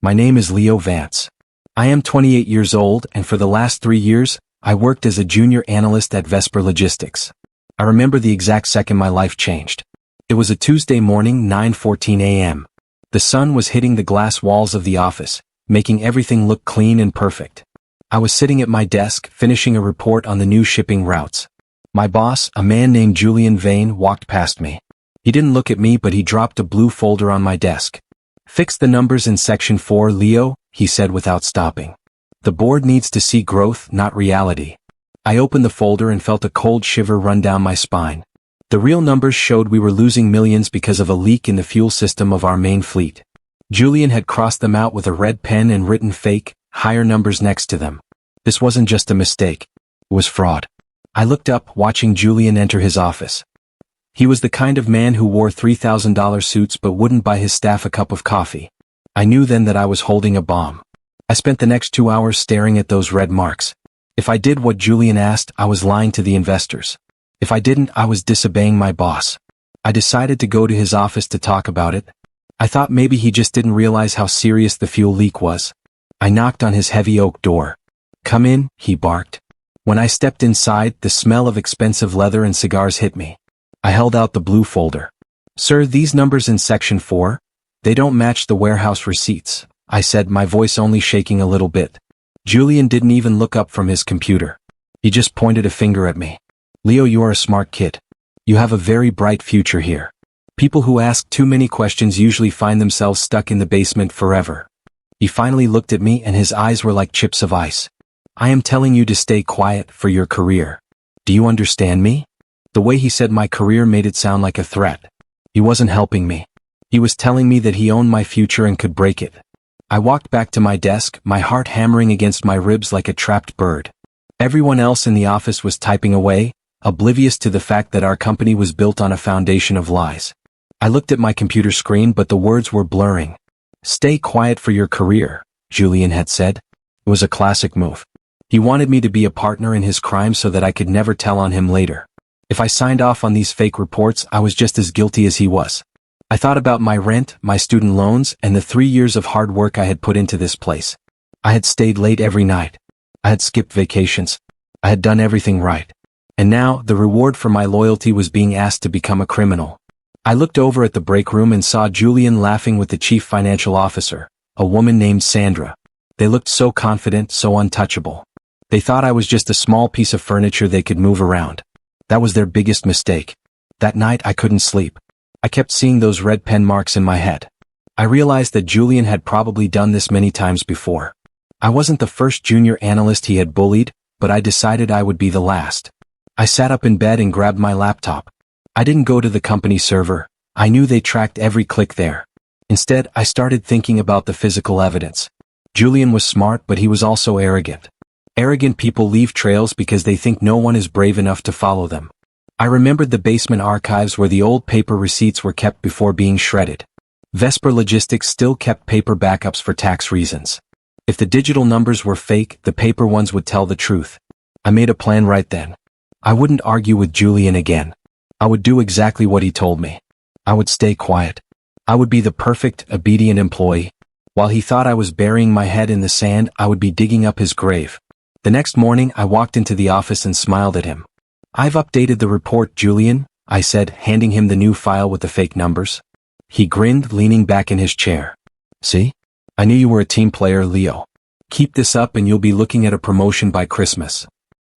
My name is Leo Vance. I am 28 years old, and for the last 3 years, I worked as a junior analyst at Vesper Logistics. I remember the exact second my life changed. It was a Tuesday morning, 9:14 a.m. The sun was hitting the glass walls of the office, making everything look clean and perfect. I was sitting at my desk, finishing a report on the new shipping routes. My boss, a man named Julian Vane, walked past me. He didn't look at me, but he dropped a blue folder on my desk. "Fix the numbers in section 4, Leo," he said without stopping. "The board needs to see growth, not reality." I opened the folder and felt a cold shiver run down my spine. The real numbers showed we were losing millions because of a leak in the fuel system of our main fleet. Julian had crossed them out with a red pen and written fake, higher numbers next to them. This wasn't just a mistake. It was fraud. I looked up, watching Julian enter his office. He was the kind of man who wore $3,000 suits but wouldn't buy his staff a cup of coffee. I knew then that I was holding a bomb. I spent the next 2 hours staring at those red marks. If I did what Julian asked, I was lying to the investors. If I didn't, I was disobeying my boss. I decided to go to his office to talk about it. I thought maybe he just didn't realize how serious the fuel leak was. I knocked on his heavy oak door. "Come in," he barked. When I stepped inside, the smell of expensive leather and cigars hit me. I held out the blue folder. "Sir, these numbers in section 4, they don't match the warehouse receipts," I said, my voice only shaking a little bit. Julian didn't even look up from his computer. He just pointed a finger at me. "Leo, you are a smart kid. You have a very bright future here. People who ask too many questions usually find themselves stuck in the basement forever." He finally looked at me and his eyes were like chips of ice. "I am telling you to stay quiet for your career. Do you understand me?" The way he said my career made it sound like a threat. He wasn't helping me. He was telling me that he owned my future and could break it. I walked back to my desk, my heart hammering against my ribs like a trapped bird. Everyone else in the office was typing away, oblivious to the fact that our company was built on a foundation of lies. I looked at my computer screen, but the words were blurring. "Stay quiet for your career," Julian had said. It was a classic move. He wanted me to be a partner in his crime so that I could never tell on him later. If I signed off on these fake reports, I was just as guilty as he was. I thought about my rent, my student loans, and the 3 years of hard work I had put into this place. I had stayed late every night. I had skipped vacations. I had done everything right. And now, the reward for my loyalty was being asked to become a criminal. I looked over at the break room and saw Julian laughing with the chief financial officer, a woman named Sandra. They looked so confident, so untouchable. They thought I was just a small piece of furniture they could move around. That was their biggest mistake. That night I couldn't sleep. I kept seeing those red pen marks in my head. I realized that Julian had probably done this many times before. I wasn't the first junior analyst he had bullied, but I decided I would be the last. I sat up in bed and grabbed my laptop. I didn't go to the company server. I knew they tracked every click there. Instead, I started thinking about the physical evidence. Julian was smart, but he was also arrogant. Arrogant people leave trails because they think no one is brave enough to follow them. I remembered the basement archives where the old paper receipts were kept before being shredded. Vesper Logistics still kept paper backups for tax reasons. If the digital numbers were fake, the paper ones would tell the truth. I made a plan right then. I wouldn't argue with Julian again. I would do exactly what he told me. I would stay quiet. I would be the perfect, obedient employee. While he thought I was burying my head in the sand, I would be digging up his grave. The next morning, I walked into the office and smiled at him. "I've updated the report, Julian," I said, handing him the new file with the fake numbers. He grinned, leaning back in his chair. "See? I knew you were a team player, Leo. Keep this up and you'll be looking at a promotion by Christmas."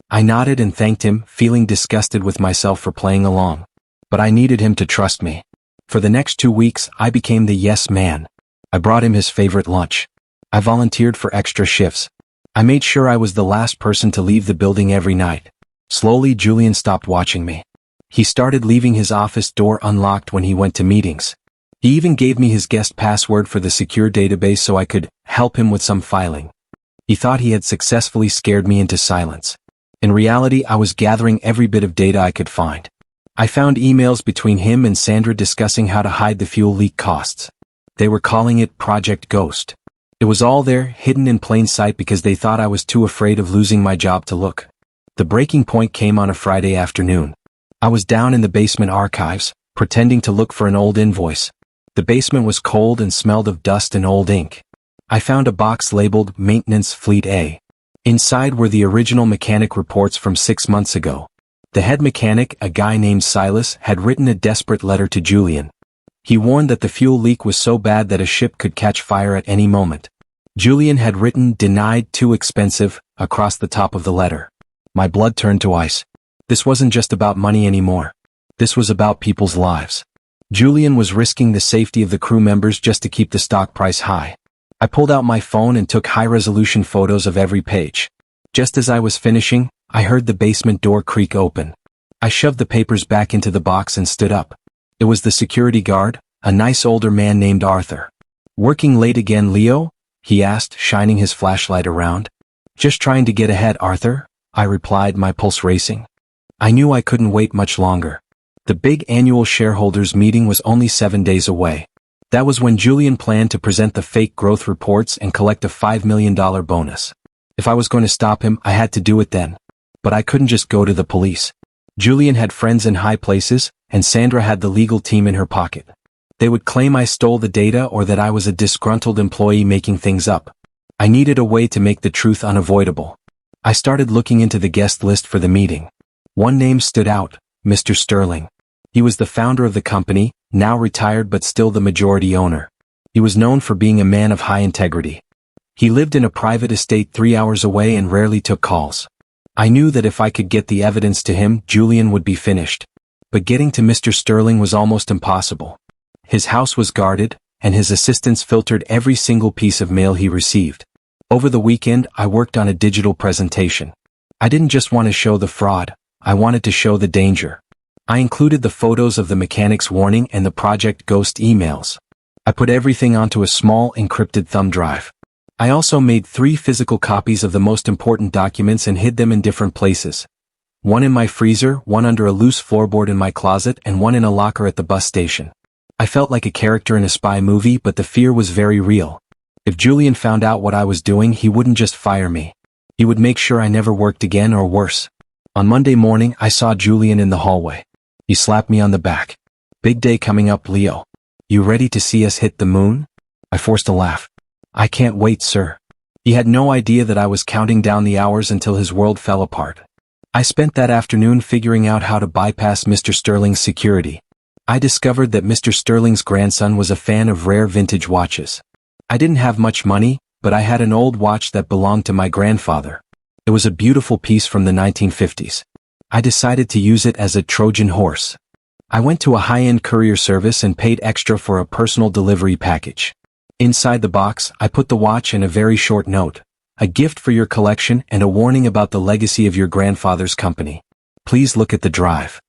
I nodded and thanked him, feeling disgusted with myself for playing along. But I needed him to trust me. For the next 2 weeks, I became the yes man. I brought him his favorite lunch. I volunteered for extra shifts. I made sure I was the last person to leave the building every night. Slowly, Julian stopped watching me. He started leaving his office door unlocked when he went to meetings. He even gave me his guest password for the secure database so I could help him with some filing. He thought he had successfully scared me into silence. In reality, I was gathering every bit of data I could find. I found emails between him and Sandra discussing how to hide the fuel leak costs. They were calling it Project Ghost. It was all there, hidden in plain sight because they thought I was too afraid of losing my job to look. The breaking point came on a Friday afternoon. I was down in the basement archives, pretending to look for an old invoice. The basement was cold and smelled of dust and old ink. I found a box labeled Maintenance Fleet A. Inside were the original mechanic reports from 6 months ago. The head mechanic, a guy named Silas, had written a desperate letter to Julian. He warned that the fuel leak was so bad that a ship could catch fire at any moment. Julian had written "denied, too expensive" across the top of the letter. My blood turned to ice. This wasn't just about money anymore. This was about people's lives. Julian was risking the safety of the crew members just to keep the stock price high. I pulled out my phone and took high-resolution photos of every page. Just as I was finishing, I heard the basement door creak open. I shoved the papers back into the box and stood up. It was the security guard, a nice older man named Arthur. "Working late again, Leo?" he asked, shining his flashlight around. "Just trying to get ahead, Arthur," I replied, my pulse racing. I knew I couldn't wait much longer. The big annual shareholders meeting was only 7 days away. That was when Julian planned to present the fake growth reports and collect a $5 million bonus. If I was going to stop him, I had to do it then. But I couldn't just go to the police. Julian had friends in high places, and Sandra had the legal team in her pocket. They would claim I stole the data or that I was a disgruntled employee making things up. I needed a way to make the truth unavoidable. I started looking into the guest list for the meeting. One name stood out, Mr. Sterling. He was the founder of the company, now retired but still the majority owner. He was known for being a man of high integrity. He lived in a private estate 3 hours away and rarely took calls. I knew that if I could get the evidence to him, Julian would be finished. But getting to Mr. Sterling was almost impossible. His house was guarded, and his assistants filtered every single piece of mail he received. Over the weekend, I worked on a digital presentation. I didn't just want to show the fraud, I wanted to show the danger. I included the photos of the mechanic's warning and the Project Ghost emails. I put everything onto a small encrypted thumb drive. I also made 3 physical copies of the most important documents and hid them in different places. One in my freezer, one under a loose floorboard in my closet, and one in a locker at the bus station. I felt like a character in a spy movie, but the fear was very real. If Julian found out what I was doing, he wouldn't just fire me. He would make sure I never worked again, or worse. On Monday morning, I saw Julian in the hallway. He slapped me on the back. "Big day coming up, Leo. You ready to see us hit the moon?" I forced a laugh. "I can't wait, sir." He had no idea that I was counting down the hours until his world fell apart. I spent that afternoon figuring out how to bypass Mr. Sterling's security. I discovered that Mr. Sterling's grandson was a fan of rare vintage watches. I didn't have much money, but I had an old watch that belonged to my grandfather. It was a beautiful piece from the 1950s. I decided to use it as a Trojan horse. I went to a high-end courier service and paid extra for a personal delivery package. Inside the box, I put the watch and a very short note. "A gift for your collection and a warning about the legacy of your grandfather's company. Please look at the drive."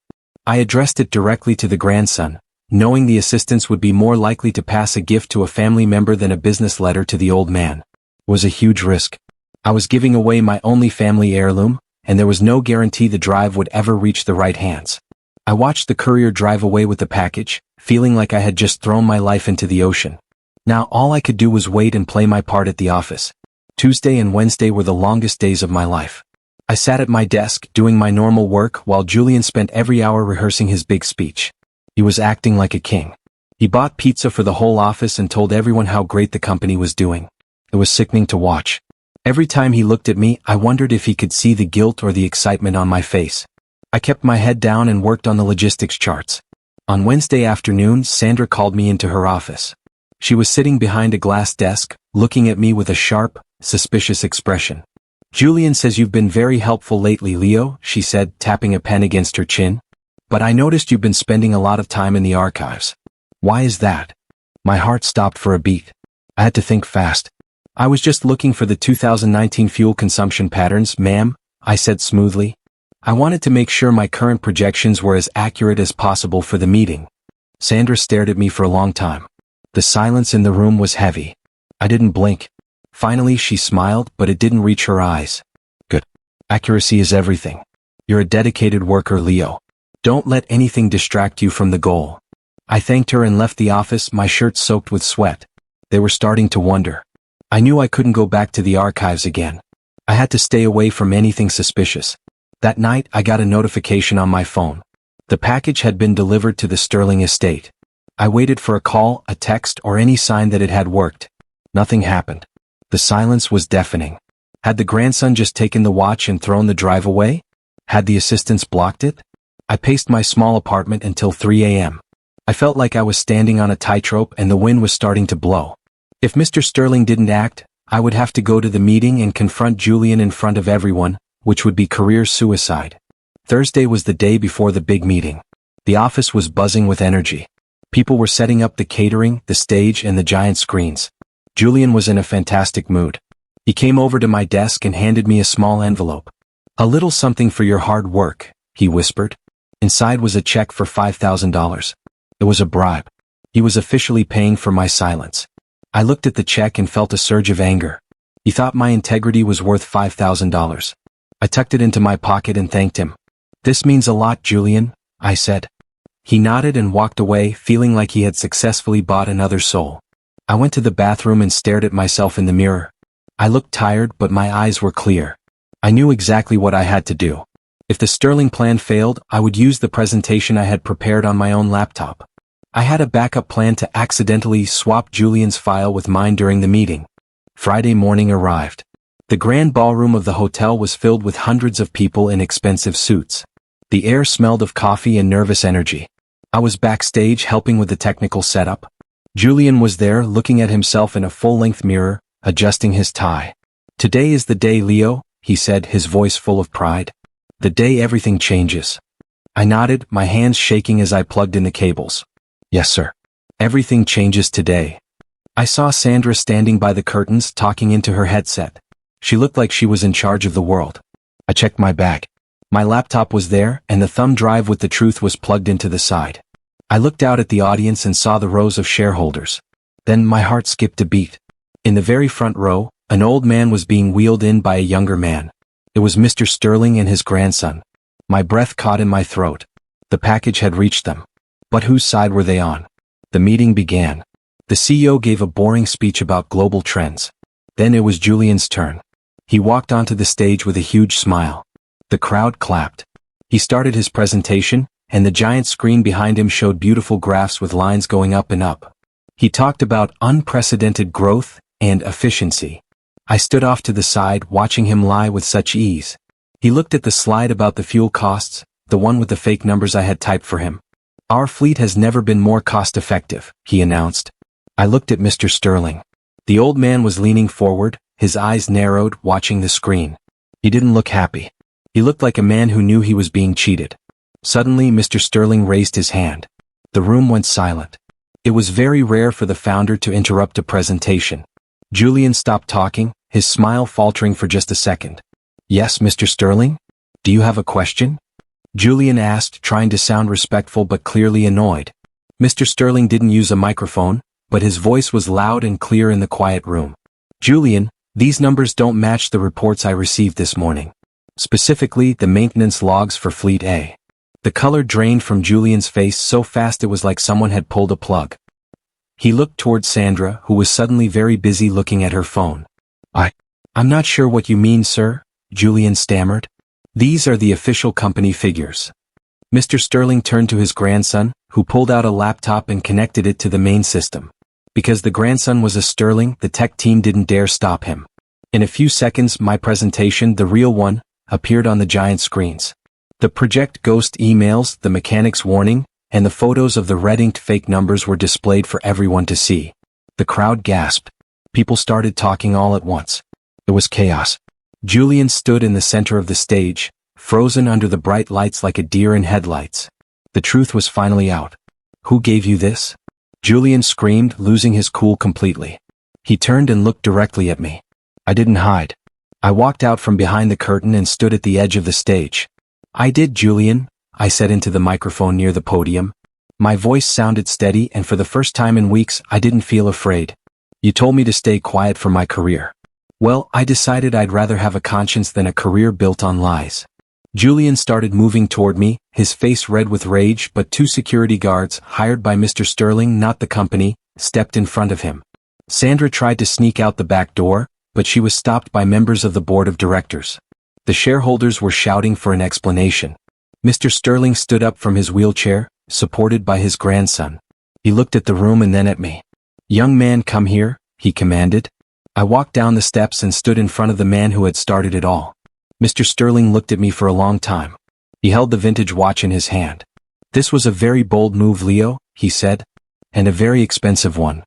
I addressed it directly to the grandson, knowing the assistants would be more likely to pass a gift to a family member than a business letter to the old man. It was a huge risk. I was giving away my only family heirloom, and there was no guarantee the drive would ever reach the right hands. I watched the courier drive away with the package, feeling like I had just thrown my life into the ocean. Now all I could do was wait and play my part at the office. Tuesday and Wednesday were the longest days of my life. I sat at my desk, doing my normal work, while Julian spent every hour rehearsing his big speech. He was acting like a king. He bought pizza for the whole office and told everyone how great the company was doing. It was sickening to watch. Every time he looked at me, I wondered if he could see the guilt or the excitement on my face. I kept my head down and worked on the logistics charts. On Wednesday afternoon, Sandra called me into her office. She was sitting behind a glass desk, looking at me with a sharp, suspicious expression. "Julian says you've been very helpful lately, Leo," she said, tapping a pen against her chin. "But I noticed you've been spending a lot of time in the archives. Why is that?" My heart stopped for a beat. I had to think fast. "I was just looking for the 2019 fuel consumption patterns, ma'am," I said smoothly. I wanted to make sure my current projections were as accurate as possible for the meeting. Sandra stared at me for a long time. The silence in the room was heavy. I didn't blink. Finally, she smiled, but it didn't reach her eyes. "Good. Accuracy is everything. You're a dedicated worker, Leo. Don't let anything distract you from the goal." I thanked her and left the office, my shirt soaked with sweat. They were starting to wonder. I knew I couldn't go back to the archives again. I had to stay away from anything suspicious. That night, I got a notification on my phone. The package had been delivered to the Sterling estate. I waited for a call, a text, or any sign that it had worked. Nothing happened. The silence was deafening. Had the grandson just taken the watch and thrown the drive away? Had the assistants blocked it? I paced my small apartment until 3 a.m. I felt like I was standing on a tightrope and the wind was starting to blow. If Mr. Sterling didn't act, I would have to go to the meeting and confront Julian in front of everyone, which would be career suicide. Thursday was the day before the big meeting. The office was buzzing with energy. People were setting up the catering, the stage, and the giant screens. Julian was in a fantastic mood. He came over to my desk and handed me a small envelope. "A little something for your hard work," he whispered. Inside was a check for $5,000. It was a bribe. He was officially paying for my silence. I looked at the check and felt a surge of anger. He thought my integrity was worth $5,000. I tucked it into my pocket and thanked him. "This means a lot, Julian," I said. He nodded and walked away, feeling like he had successfully bought another soul. I went to the bathroom and stared at myself in the mirror. I looked tired, but my eyes were clear. I knew exactly what I had to do. If the Sterling plan failed, I would use the presentation I had prepared on my own laptop. I had a backup plan to accidentally swap Julian's file with mine during the meeting. Friday morning arrived. The grand ballroom of the hotel was filled with hundreds of people in expensive suits. The air smelled of coffee and nervous energy. I was backstage helping with the technical setup. Julian was there looking at himself in a full-length mirror, adjusting his tie. "Today is the day, Leo," he said, his voice full of pride. "The day everything changes." I nodded, my hands shaking as I plugged in the cables. "Yes, sir. Everything changes today." I saw Sandra standing by the curtains talking into her headset. She looked like she was in charge of the world. I checked my bag. My laptop was there, and the thumb drive with the truth was plugged into the side. I looked out at the audience and saw the rows of shareholders. Then my heart skipped a beat. In the very front row, an old man was being wheeled in by a younger man. It was Mr. Sterling and his grandson. My breath caught in my throat. The package had reached them. But whose side were they on? The meeting began. The CEO gave a boring speech about global trends. Then it was Julian's turn. He walked onto the stage with a huge smile. The crowd clapped. He started his presentation, and the giant screen behind him showed beautiful graphs with lines going up and up. He talked about unprecedented growth and efficiency. I stood off to the side watching him lie with such ease. He looked at the slide about the fuel costs, the one with the fake numbers I had typed for him. "Our fleet has never been more cost-effective," he announced. I looked at Mr. Sterling. The old man was leaning forward, his eyes narrowed, watching the screen. He didn't look happy. He looked like a man who knew he was being cheated. Suddenly, Mr. Sterling raised his hand. The room went silent. It was very rare for the founder to interrupt a presentation. Julian stopped talking, his smile faltering for just a second. "Yes, Mr. Sterling? Do you have a question?" Julian asked, trying to sound respectful but clearly annoyed. Mr. Sterling didn't use a microphone, but his voice was loud and clear in the quiet room. "Julian, these numbers don't match the reports I received this morning. Specifically, the maintenance logs for Fleet A." The color drained from Julian's face so fast it was like someone had pulled a plug. He looked toward Sandra, who was suddenly very busy looking at her phone. I'm not sure what you mean, sir," Julian stammered. "These are the official company figures." Mr. Sterling turned to his grandson, who pulled out a laptop and connected it to the main system. Because the grandson was a Sterling, the tech team didn't dare stop him. In a few seconds, my presentation, the real one, appeared on the giant screens. The Project Ghost emails, the mechanic's warning, and the photos of the red-inked fake numbers were displayed for everyone to see. The crowd gasped. People started talking all at once. It was chaos. Julian stood in the center of the stage, frozen under the bright lights like a deer in headlights. The truth was finally out. "Who gave you this?" Julian screamed, losing his cool completely. He turned and looked directly at me. I didn't hide. I walked out from behind the curtain and stood at the edge of the stage. "I did, Julian," I said into the microphone near the podium. My voice sounded steady, and for the first time in weeks, I didn't feel afraid. "You told me to stay quiet for my career. Well, I decided I'd rather have a conscience than a career built on lies." Julian started moving toward me, his face red with rage, but two security guards, hired by Mr. Sterling, not the company, stepped in front of him. Sandra tried to sneak out the back door, but she was stopped by members of the board of directors. The shareholders were shouting for an explanation. Mr. Sterling stood up from his wheelchair, supported by his grandson. He looked at the room and then at me. "Young man, come here," he commanded. I walked down the steps and stood in front of the man who had started it all. Mr. Sterling looked at me for a long time. He held the vintage watch in his hand. "This was a very bold move, Leo," he said. "And a very expensive one."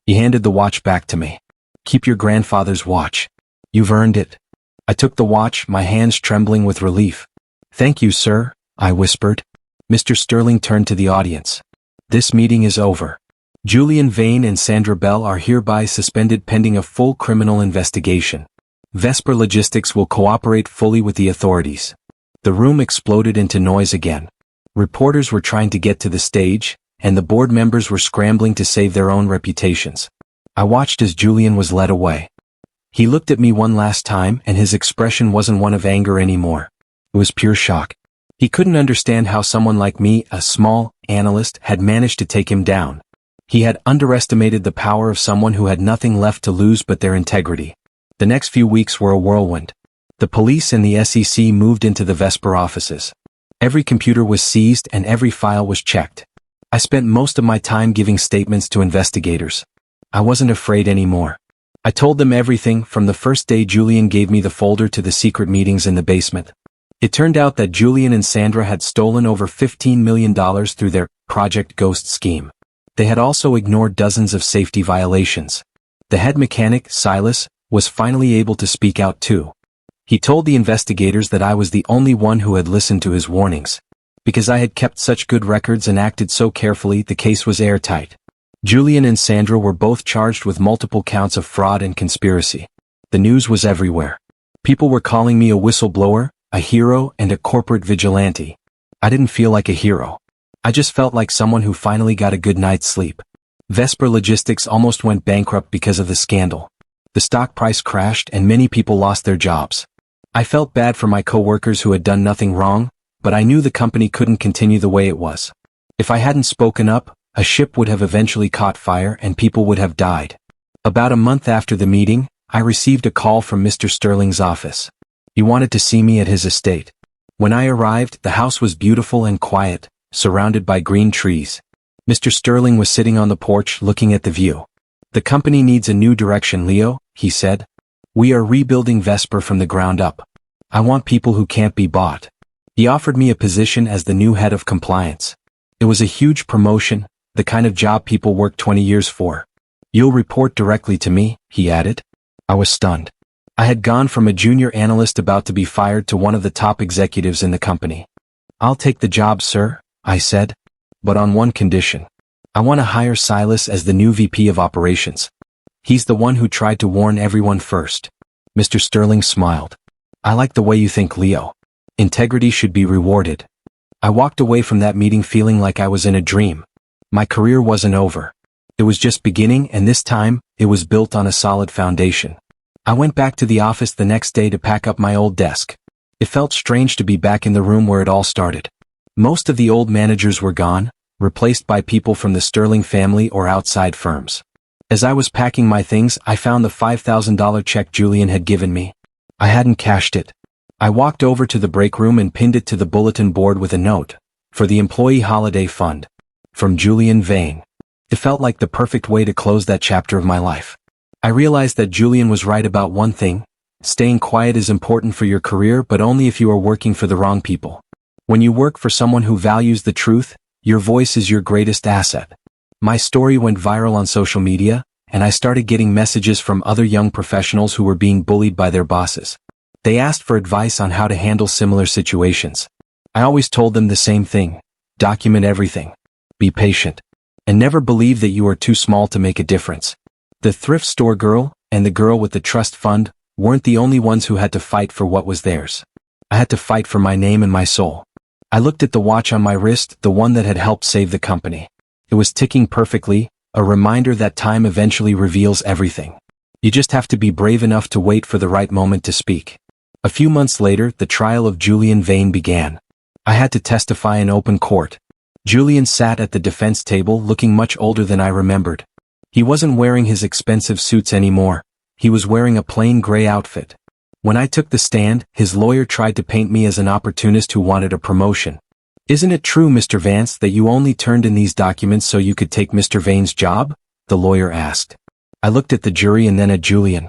He handed the watch back to me. "Keep your grandfather's watch. You've earned it." I took the watch, my hands trembling with relief. "Thank you, sir," I whispered. Mr. Sterling turned to the audience. "This meeting is over. Julian Vane and Sandra Bell are hereby suspended pending a full criminal investigation. Vesper Logistics will cooperate fully with the authorities." The room exploded into noise again. Reporters were trying to get to the stage, and the board members were scrambling to save their own reputations. I watched as Julian was led away. He looked at me one last time, and his expression wasn't one of anger anymore. It was pure shock. He couldn't understand how someone like me, a small analyst, had managed to take him down. He had underestimated the power of someone who had nothing left to lose but their integrity. The next few weeks were a whirlwind. The police and the SEC moved into the Vesper offices. Every computer was seized and every file was checked. I spent most of my time giving statements to investigators. I wasn't afraid anymore. I told them everything from the first day Julian gave me the folder to the secret meetings in the basement. It turned out that Julian and Sandra had stolen over $15 million through their Project Ghost scheme. They had also ignored dozens of safety violations. The head mechanic, Silas, was finally able to speak out too. He told the investigators that I was the only one who had listened to his warnings. Because I had kept such good records and acted so carefully, the case was airtight. Julian and Sandra were both charged with multiple counts of fraud and conspiracy. The news was everywhere. People were calling me a whistleblower, a hero, and a corporate vigilante. I didn't feel like a hero. I just felt like someone who finally got a good night's sleep. Vesper Logistics almost went bankrupt because of the scandal. The stock price crashed and many people lost their jobs. I felt bad for my coworkers who had done nothing wrong, but I knew the company couldn't continue the way it was. If I hadn't spoken up, a ship would have eventually caught fire and people would have died. About a month after the meeting, I received a call from Mr. Sterling's office. He wanted to see me at his estate. When I arrived, the house was beautiful and quiet, surrounded by green trees. Mr. Sterling was sitting on the porch looking at the view. "The company needs a new direction, Leo," he said. "We are rebuilding Vesper from the ground up. I want people who can't be bought." He offered me a position as the new head of compliance. It was a huge promotion, the kind of job people work 20 years for. "You'll report directly to me," he added. I was stunned. I had gone from a junior analyst about to be fired to one of the top executives in the company. "I'll take the job, sir," I said. "But on one condition. I want to hire Silas as the new VP of operations. He's the one who tried to warn everyone first." Mr. Sterling smiled. "I like the way you think, Leo. Integrity should be rewarded." I walked away from that meeting feeling like I was in a dream. My career wasn't over. It was just beginning, and this time, it was built on a solid foundation. I went back to the office the next day to pack up my old desk. It felt strange to be back in the room where it all started. Most of the old managers were gone, replaced by people from the Sterling family or outside firms. As I was packing my things, I found the $5,000 check Julian had given me. I hadn't cashed it. I walked over to the break room and pinned it to the bulletin board with a note, "For the Employee Holiday Fund. From Julian Vane." It felt like the perfect way to close that chapter of my life. I realized that Julian was right about one thing: staying quiet is important for your career, but only if you are working for the wrong people. When you work for someone who values the truth, your voice is your greatest asset. My story went viral on social media, and I started getting messages from other young professionals who were being bullied by their bosses. They asked for advice on how to handle similar situations. I always told them the same thing: document everything. Be patient. And never believe that you are too small to make a difference. The thrift store girl and the girl with the trust fund weren't the only ones who had to fight for what was theirs. I had to fight for my name and my soul. I looked at the watch on my wrist, the one that had helped save the company. It was ticking perfectly, a reminder that time eventually reveals everything. You just have to be brave enough to wait for the right moment to speak. A few months later, the trial of Julian Vane began. I had to testify in open court. Julian sat at the defense table looking much older than I remembered. He wasn't wearing his expensive suits anymore. He was wearing a plain gray outfit. When I took the stand, his lawyer tried to paint me as an opportunist who wanted a promotion. "Isn't it true, Mr. Vance, that you only turned in these documents so you could take Mr. Vane's job?" the lawyer asked. I looked at the jury and then at Julian.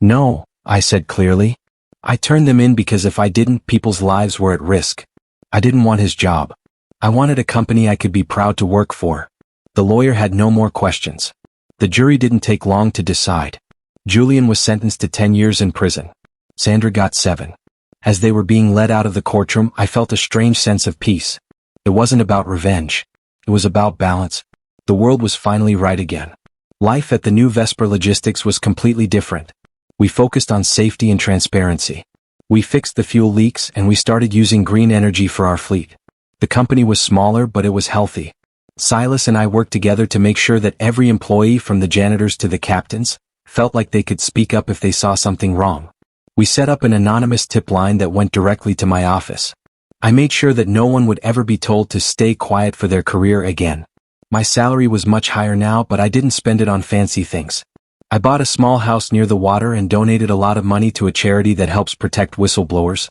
No, I said clearly. I turned them in because if I didn't, people's lives were at risk. I didn't want his job. I wanted a company I could be proud to work for. The lawyer had no more questions. The jury didn't take long to decide. Julian was sentenced to 10 years in prison. Sandra got 7. As they were being led out of the courtroom, I felt a strange sense of peace. It wasn't about revenge. It was about balance. The world was finally right again. Life at the new Vesper Logistics was completely different. We focused on safety and transparency. We fixed the fuel leaks and we started using green energy for our fleet. The company was smaller, but it was healthy. Silas and I worked together to make sure that every employee, from the janitors to the captains, felt like they could speak up if they saw something wrong. We set up an anonymous tip line that went directly to my office. I made sure that no one would ever be told to stay quiet for their career again. My salary was much higher now, but I didn't spend it on fancy things. I bought a small house near the water and donated a lot of money to a charity that helps protect whistleblowers.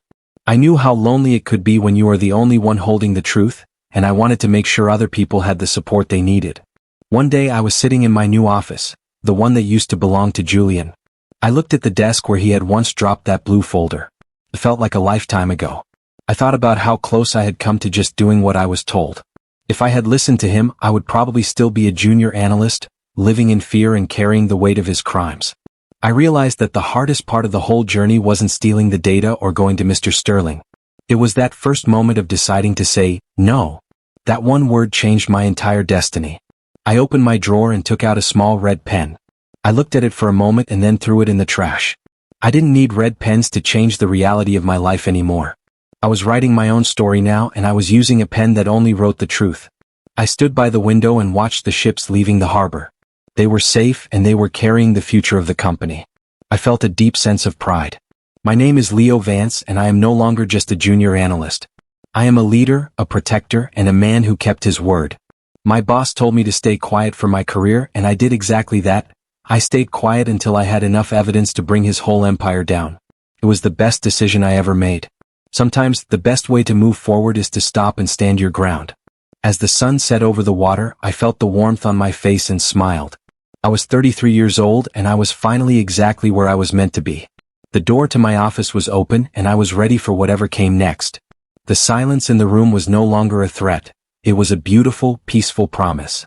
I knew how lonely it could be when you are the only one holding the truth, and I wanted to make sure other people had the support they needed. One day I was sitting in my new office, the one that used to belong to Julian. I looked at the desk where he had once dropped that blue folder. It felt like a lifetime ago. I thought about how close I had come to just doing what I was told. If I had listened to him, I would probably still be a junior analyst, living in fear and carrying the weight of his crimes. I realized that the hardest part of the whole journey wasn't stealing the data or going to Mr. Sterling. It was that first moment of deciding to say, no. That one word changed my entire destiny. I opened my drawer and took out a small red pen. I looked at it for a moment and then threw it in the trash. I didn't need red pens to change the reality of my life anymore. I was writing my own story now, and I was using a pen that only wrote the truth. I stood by the window and watched the ships leaving the harbor. They were safe and they were carrying the future of the company. I felt a deep sense of pride. My name is Leo Vance, and I am no longer just a junior analyst. I am a leader, a protector, and a man who kept his word. My boss told me to stay quiet for my career, and I did exactly that. I stayed quiet until I had enough evidence to bring his whole empire down. It was the best decision I ever made. Sometimes, the best way to move forward is to stop and stand your ground. As the sun set over the water, I felt the warmth on my face and smiled. I was 33 years old, and I was finally exactly where I was meant to be. The door to my office was open, and I was ready for whatever came next. The silence in the room was no longer a threat. It was a beautiful, peaceful promise.